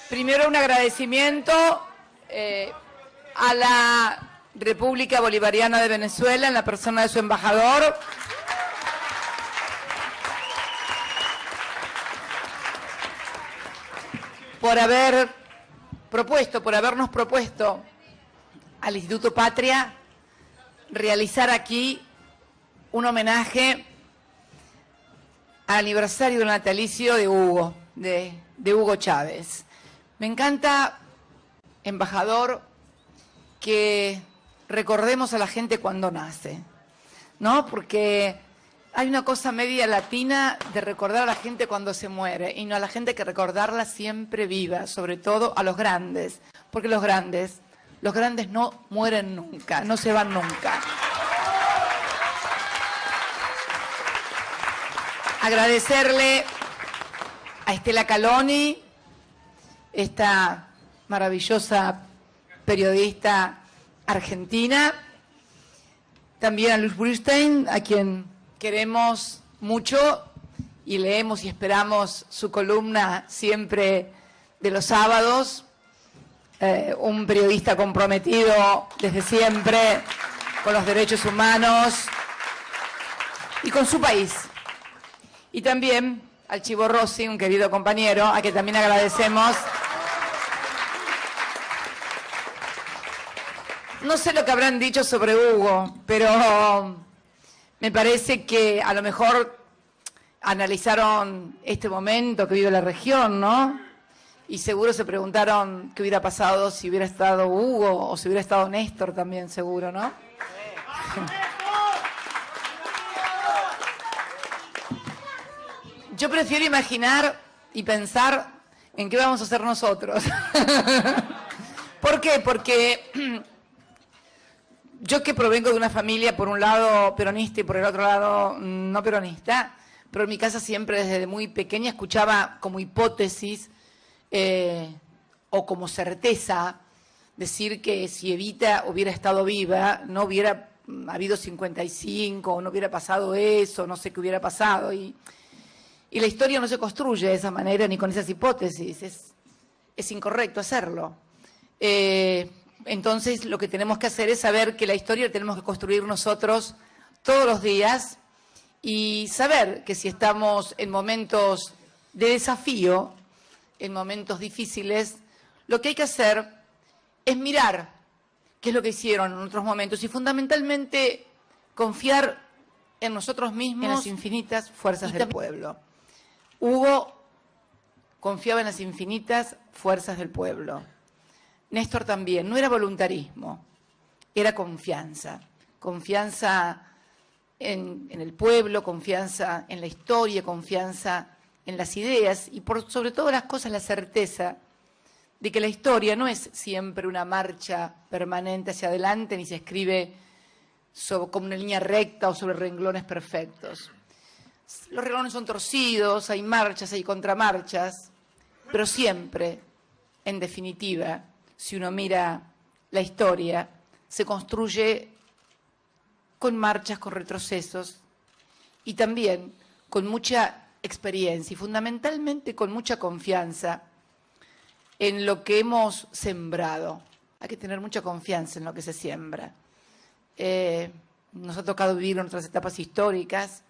Primero un agradecimiento a la República Bolivariana de Venezuela en la persona de su embajador. Por habernos propuesto al Instituto Patria realizar aquí un homenaje al aniversario del natalicio de Hugo, de Hugo Chávez. Me encanta, embajador, que recordemos a la gente cuando nace, ¿no? Porque hay una cosa media latina de recordar a la gente cuando se muere y no a la gente que recordarla siempre viva, sobre todo a los grandes, porque los grandes no mueren nunca, no se van nunca. Agradecerle a Estela Caloni, esta maravillosa periodista argentina, también a Luis Burstein, a quien queremos mucho y leemos y esperamos su columna siempre de los sábados, un periodista comprometido desde siempre con los derechos humanos y con su país. Y también al Chivo Rossi, un querido compañero, a quien también agradecemos. No sé lo que habrán dicho sobre Hugo, pero me parece que a lo mejor analizaron este momento que vive la región, ¿no? Y seguro se preguntaron qué hubiera pasado si hubiera estado Hugo o si hubiera estado Néstor también, seguro, ¿no? Yo prefiero imaginar y pensar en qué vamos a hacer nosotros. ¿Por qué? Porque yo que provengo de una familia, por un lado peronista y por el otro lado no peronista, pero en mi casa siempre desde muy pequeña escuchaba como hipótesis o como certeza decir que si Evita hubiera estado viva, no hubiera habido 55, o no hubiera pasado eso, no sé qué hubiera pasado. Y la historia no se construye de esa manera ni con esas hipótesis, es incorrecto hacerlo. Entonces lo que tenemos que hacer es saber que la historia la tenemos que construir nosotros todos los días y saber que si estamos en momentos de desafío, en momentos difíciles, lo que hay que hacer es mirar qué es lo que hicieron en otros momentos y fundamentalmente confiar en nosotros mismos, en las infinitas fuerzas del pueblo. Hugo confiaba en las infinitas fuerzas del pueblo. Néstor también, no era voluntarismo, era confianza. Confianza en el pueblo, confianza en la historia, confianza en las ideas y por sobre todas las cosas la certeza de que la historia no es siempre una marcha permanente hacia adelante ni se escribe como una línea recta o sobre renglones perfectos. Los renglones son torcidos, hay marchas, hay contramarchas, pero siempre, en definitiva, si uno mira la historia, se construye con marchas, con retrocesos y también con mucha experiencia y fundamentalmente con mucha confianza en lo que hemos sembrado. Hay que tener mucha confianza en lo que se siembra. Nos ha tocado vivir en otras etapas históricas.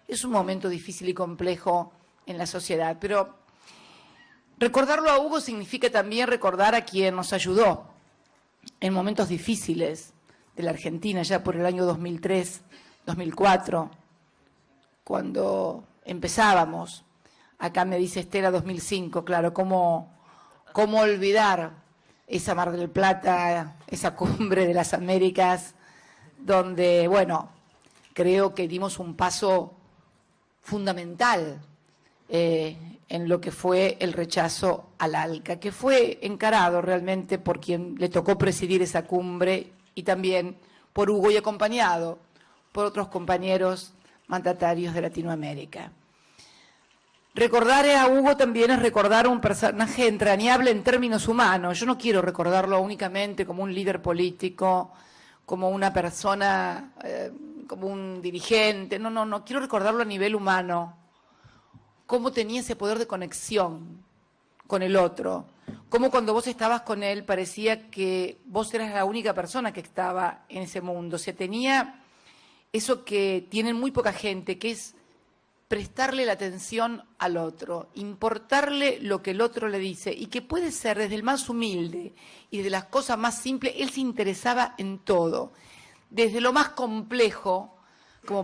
Es un momento difícil y complejo en la sociedad, pero recordarlo a Hugo significa también recordar a quien nos ayudó en momentos difíciles de la Argentina, ya por el año 2003, 2004, cuando empezábamos. Acá me dice Estela 2005, claro, ¿cómo olvidar esa Mar del Plata, esa cumbre de las Américas, donde, bueno, creo que dimos un paso fundamental en lo que fue el rechazo al ALCA, que fue encarado realmente por quien le tocó presidir esa cumbre y también por Hugo y acompañado por otros compañeros mandatarios de Latinoamérica. Recordar a Hugo también es recordar a un personaje entrañable en términos humanos. Yo no quiero recordarlo únicamente como un líder político, como una persona, como un dirigente. No, quiero recordarlo a nivel humano. Cómo tenía ese poder de conexión con el otro. Como cuando vos estabas con él parecía que vos eras la única persona que estaba en ese mundo. Se tenía eso que tienen muy poca gente, que es prestarle la atención al otro, importarle lo que el otro le dice, y que puede ser desde el más humilde y desde las cosas más simples. Él se interesaba en todo, desde lo más complejo, como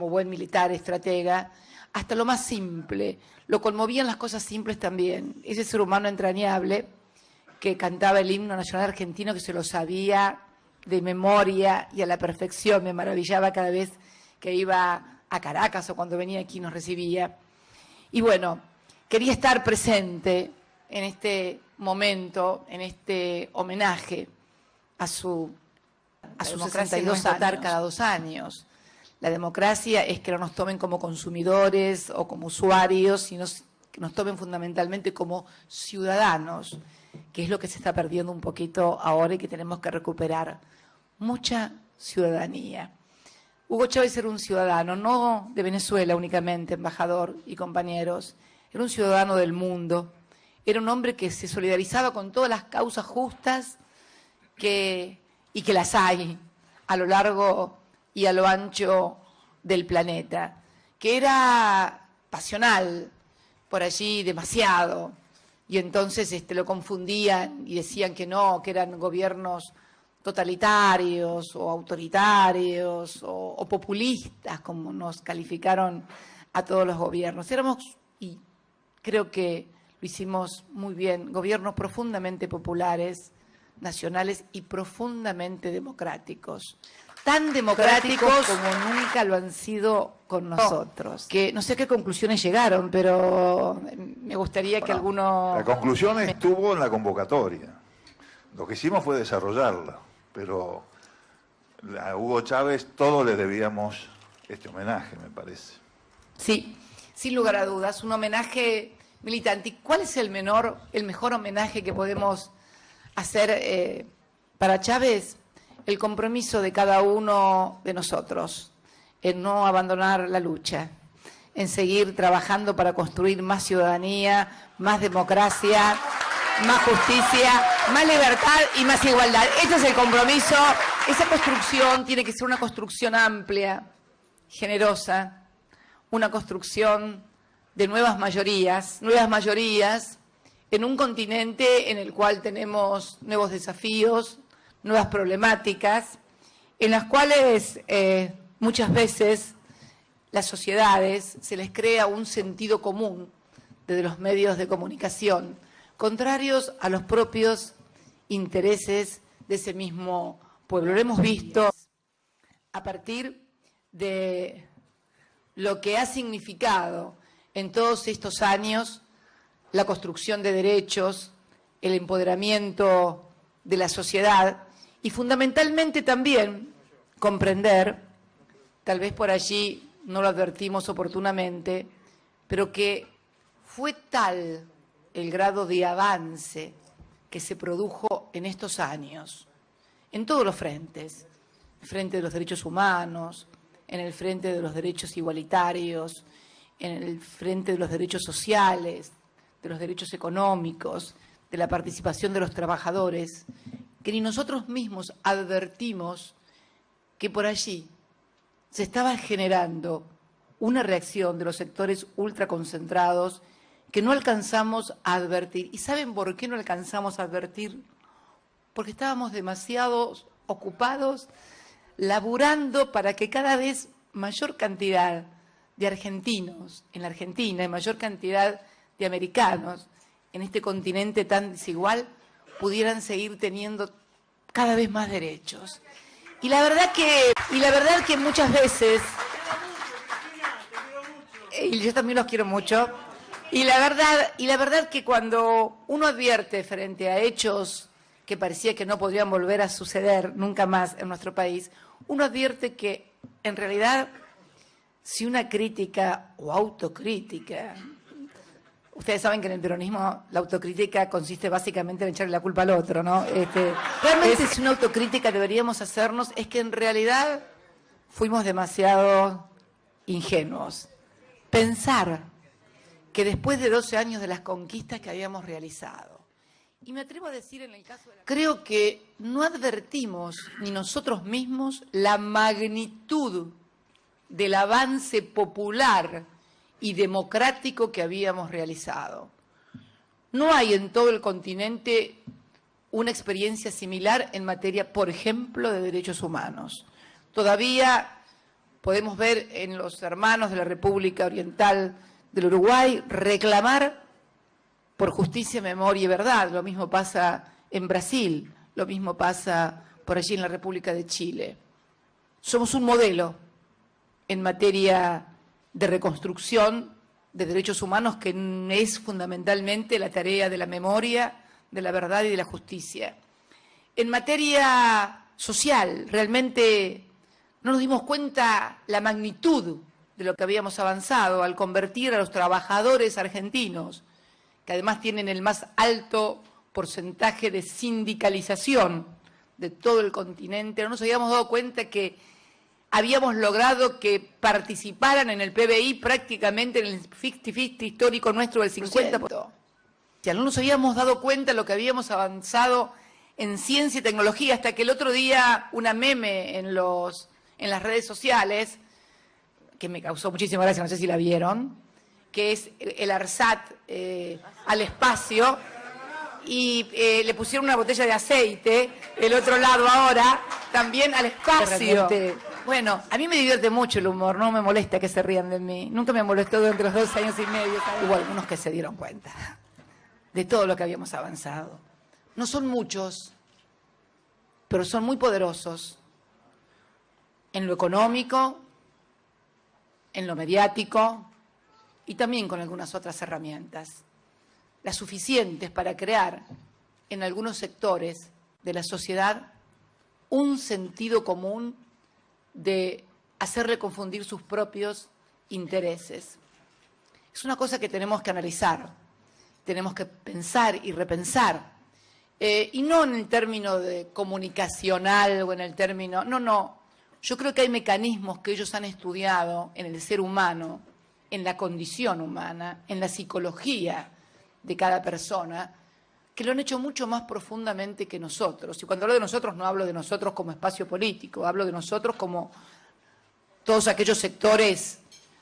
buen militar, estratega, hasta lo más simple. Lo conmovían las cosas simples también. Ese ser humano entrañable que cantaba el himno nacional argentino, que se lo sabía de memoria y a la perfección. Me maravillaba cada vez que iba a Caracas o cuando venía aquí nos recibía. Y bueno, quería estar presente en este momento, en este homenaje a sus 62 años. Votar cada 2 años. La democracia es que no nos tomen como consumidores o como usuarios, sino que nos tomen fundamentalmente como ciudadanos, que es lo que se está perdiendo un poquito ahora y que tenemos que recuperar. Mucha ciudadanía. Hugo Chávez era un ciudadano, no de Venezuela únicamente, embajador y compañeros, era un ciudadano del mundo, era un hombre que se solidarizaba con todas las causas justas y que las hay a lo largo y a lo ancho del planeta, que era pasional, por allí demasiado, y entonces lo confundían y decían que no, que eran gobiernos totalitarios o autoritarios o populistas, como nos calificaron a todos los gobiernos. Éramos, y creo que lo hicimos muy bien, gobiernos profundamente populares, nacionales y profundamente democráticos. Tan democráticos como nunca lo han sido con nosotros. Que no sé a qué conclusiones llegaron, pero me gustaría que alguno... La conclusión estuvo en la convocatoria. Lo que hicimos fue desarrollarla, pero a Hugo Chávez todos le debíamos este homenaje, me parece. Sí, sin lugar a dudas, un homenaje militante. ¿Cuál es el mejor homenaje que podemos hacer para Chávez? El compromiso de cada uno de nosotros en no abandonar la lucha, en seguir trabajando para construir más ciudadanía, más democracia, más justicia, más libertad y más igualdad. Este es el compromiso. Esa construcción tiene que ser una construcción amplia, generosa, una construcción de nuevas mayorías en un continente en el cual tenemos nuevos desafíos, nuevas problemáticas, en las cuales muchas veces las sociedades se les crea un sentido común desde los medios de comunicación, contrarios a los propios intereses de ese mismo pueblo. Lo hemos visto a partir de lo que ha significado en todos estos años la construcción de derechos, el empoderamiento de la sociedad y fundamentalmente también comprender, tal vez por allí no lo advertimos oportunamente, pero que fue tal el grado de avance que se produjo en estos años, en todos los frentes, en el frente de los derechos humanos, en el frente de los derechos igualitarios, en el frente de los derechos sociales, de los derechos económicos, de la participación de los trabajadores, que ni nosotros mismos advertimos que por allí se estaba generando una reacción de los sectores ultraconcentrados que no alcanzamos a advertir. ¿Y saben por qué no alcanzamos a advertir? Porque estábamos demasiado ocupados laburando para que cada vez mayor cantidad de argentinos en la Argentina y mayor cantidad de americanos en este continente tan desigual pudieran seguir teniendo cada vez más derechos. Y la verdad que muchas veces, y yo también los quiero mucho, y la verdad que cuando uno advierte frente a hechos que parecía que no podrían volver a suceder nunca más en nuestro país, uno advierte que en realidad si una crítica o autocrítica, ustedes saben que en el peronismo la autocrítica consiste básicamente en echarle la culpa al otro, ¿no? Realmente si una autocrítica deberíamos hacernos es que en realidad fuimos demasiado ingenuos. Pensar que después de 12 años de las conquistas que habíamos realizado. Y me atrevo a decir en el caso de creo que no advertimos ni nosotros mismos la magnitud del avance popular y democrático que habíamos realizado. No hay en todo el continente una experiencia similar en materia, por ejemplo, de derechos humanos. Todavía podemos ver en los hermanos de la República Oriental del Uruguay reclamar por justicia, memoria y verdad. Lo mismo pasa en Brasil, lo mismo pasa por allí en la República de Chile. Somos un modelo en materia de reconstrucción de derechos humanos, que es fundamentalmente la tarea de la memoria, de la verdad y de la justicia. En materia social, realmente no nos dimos cuenta la magnitud de lo que habíamos avanzado al convertir a los trabajadores argentinos, que además tienen el más alto porcentaje de sindicalización de todo el continente. No nos habíamos dado cuenta que habíamos logrado que participaran en el PBI prácticamente en el 50-50 histórico nuestro del 50%. Ya no nos habíamos dado cuenta de lo que habíamos avanzado en ciencia y tecnología, hasta que el otro día una meme en las redes sociales, que me causó muchísima gracia, no sé si la vieron, que es el ARSAT al espacio, y le pusieron una botella de aceite, el otro lado ahora, también al espacio. Bueno, a mí me divierte mucho el humor, no me molesta que se rían de mí. Nunca me molestó durante los 2 años y medio. Hubo algunos que se dieron cuenta de todo lo que habíamos avanzado. No son muchos, pero son muy poderosos en lo económico, en lo mediático y también con algunas otras herramientas, las suficientes para crear en algunos sectores de la sociedad un sentido común de hacerle confundir sus propios intereses. Es una cosa que tenemos que analizar, tenemos que pensar y repensar, y no en el término de comunicacional o en el término, no. Yo creo que hay mecanismos que ellos han estudiado en el ser humano, en la condición humana, en la psicología de cada persona, que lo han hecho mucho más profundamente que nosotros. Y cuando hablo de nosotros, no hablo de nosotros como espacio político, hablo de nosotros como todos aquellos sectores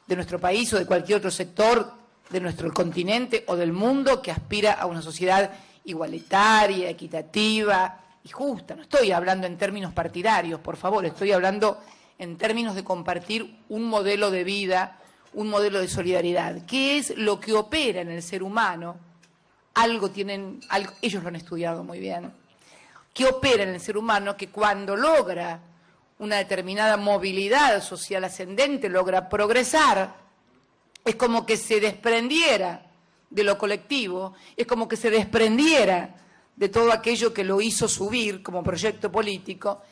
de nuestro país o de cualquier otro sector de nuestro continente o del mundo que aspira a una sociedad igualitaria, equitativa y justa. No estoy hablando en términos partidarios, por favor, estoy hablando en términos de compartir un modelo de vida, un modelo de solidaridad. ¿Qué es lo que opera en el ser humano? Ellos lo han estudiado muy bien. ¿Qué opera en el ser humano? Que cuando logra una determinada movilidad social ascendente, logra progresar, es como que se desprendiera de lo colectivo, es como que se desprendiera de todo aquello que lo hizo subir como proyecto político.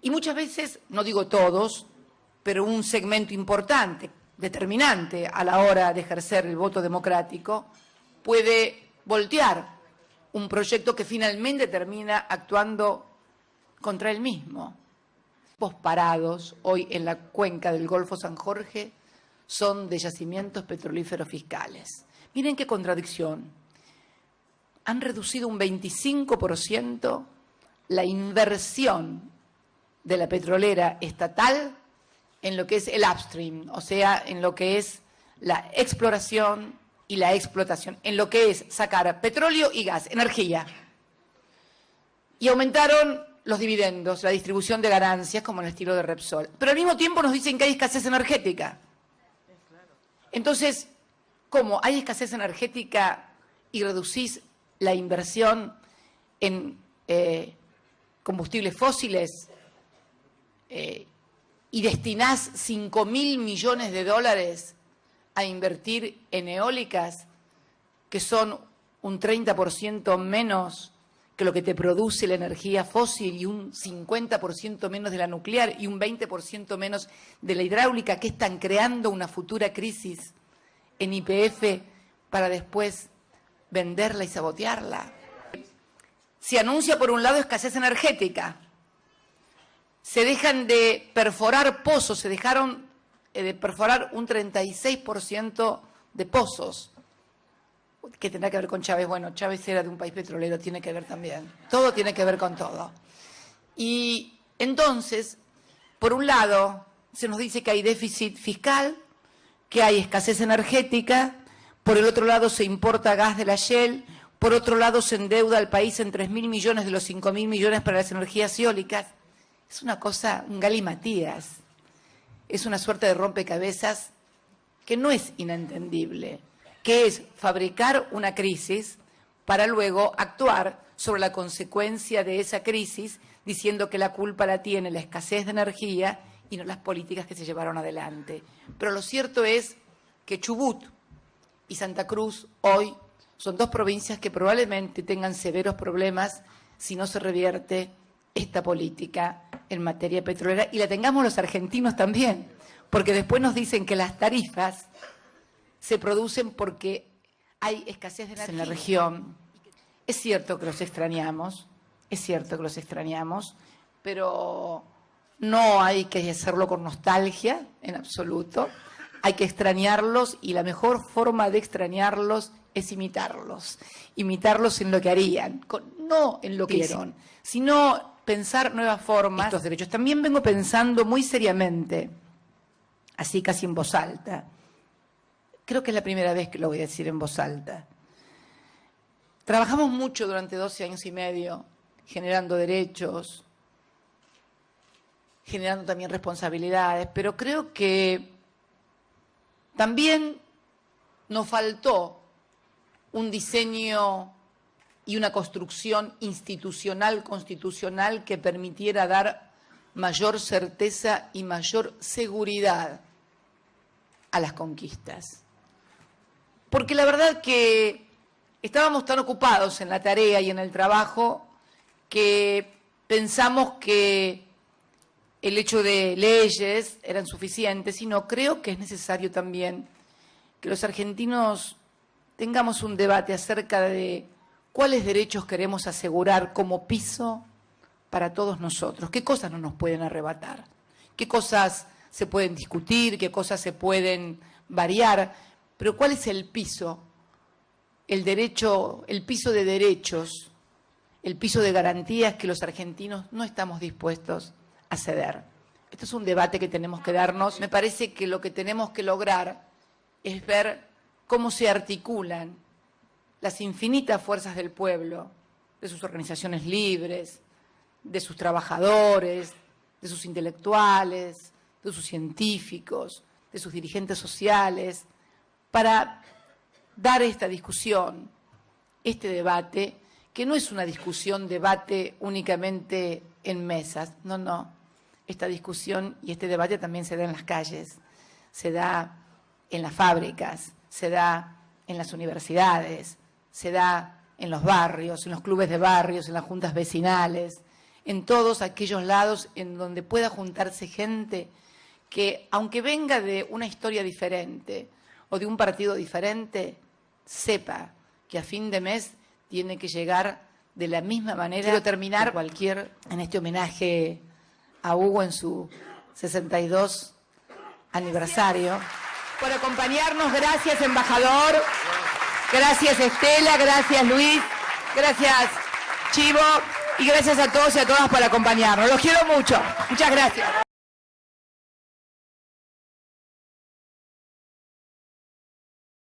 Y muchas veces, no digo todos, pero un segmento importante, determinante a la hora de ejercer el voto democrático, puede voltear un proyecto que finalmente termina actuando contra él mismo. Los parados hoy en la cuenca del Golfo San Jorge son de yacimientos petrolíferos fiscales. Miren qué contradicción. Han reducido un 25% la inversión de la petrolera estatal en lo que es el upstream, o sea, en lo que es la exploración y la explotación, en lo que es sacar petróleo y gas, energía. Y aumentaron los dividendos, la distribución de ganancias, como en el estilo de Repsol. Pero al mismo tiempo nos dicen que hay escasez energética. Entonces, ¿cómo? ¿Hay escasez energética y reducís la inversión en combustibles fósiles y destinás 5.000 millones de dólares a invertir en eólicas, que son un 30% menos que lo que te produce la energía fósil y un 50% menos de la nuclear y un 20% menos de la hidráulica, que están creando una futura crisis en YPF para después venderla y sabotearla? Se anuncia por un lado escasez energética, se dejan de perforar pozos, se dejaron de perforar un 36% de pozos. ¿Qué tendrá que ver con Chávez? Bueno, Chávez era de un país petrolero, tiene que ver también. Todo tiene que ver con todo. Y entonces, por un lado, se nos dice que hay déficit fiscal, que hay escasez energética, por el otro lado se importa gas de la Shell, por otro lado se endeuda al país en 3.000 millones de los 5.000 millones para las energías eólicas. Es una cosa, un galimatías. Es una suerte de rompecabezas que no es inentendible, que es fabricar una crisis para luego actuar sobre la consecuencia de esa crisis, diciendo que la culpa la tiene la escasez de energía y no las políticas que se llevaron adelante. Pero lo cierto es que Chubut y Santa Cruz hoy son dos provincias que probablemente tengan severos problemas si no se revierte esta política en materia petrolera, y la tengamos los argentinos también, porque después nos dicen que las tarifas se producen porque hay escasez de energía en la región. Es cierto que los extrañamos, pero no hay que hacerlo con nostalgia en absoluto. Hay que extrañarlos y la mejor forma de extrañarlos es imitarlos en lo que harían, no en lo que hicieron, sino pensar nuevas formas. Estos derechos. También vengo pensando muy seriamente, así casi en voz alta. Creo que es la primera vez que lo voy a decir en voz alta. Trabajamos mucho durante 12 años y medio, generando derechos, generando también responsabilidades, pero creo que también nos faltó un diseño y una construcción institucional, constitucional, que permitiera dar mayor certeza y mayor seguridad a las conquistas. Porque la verdad que estábamos tan ocupados en la tarea y en el trabajo que pensamos que el hecho de leyes eran suficientes, y no, creo que es necesario también que los argentinos tengamos un debate acerca de cuáles derechos queremos asegurar como piso para todos nosotros, qué cosas no nos pueden arrebatar, qué cosas se pueden discutir, qué cosas se pueden variar, pero cuál es el piso, el derecho, el piso de derechos, el piso de garantías que los argentinos no estamos dispuestos a ceder. Esto es un debate que tenemos que darnos. Me parece que lo que tenemos que lograr es ver cómo se articulan las infinitas fuerzas del pueblo, de sus organizaciones libres, de sus trabajadores, de sus intelectuales, de sus científicos, de sus dirigentes sociales, para dar esta discusión, este debate, que no es una discusión, debate únicamente en mesas, no. Esta discusión y este debate también se da en las calles, se da en las fábricas, se da en las universidades, se da en los barrios, en los clubes de barrios, en las juntas vecinales, en todos aquellos lados en donde pueda juntarse gente que, aunque venga de una historia diferente o de un partido diferente, sepa que a fin de mes tiene que llegar de la misma manera. Quiero terminar en este homenaje a Hugo en su 62 aniversario. Por acompañarnos, gracias embajador, gracias Estela, gracias Luis, gracias Chivo y gracias a todos y a todas por acompañarnos. Los quiero mucho, muchas gracias.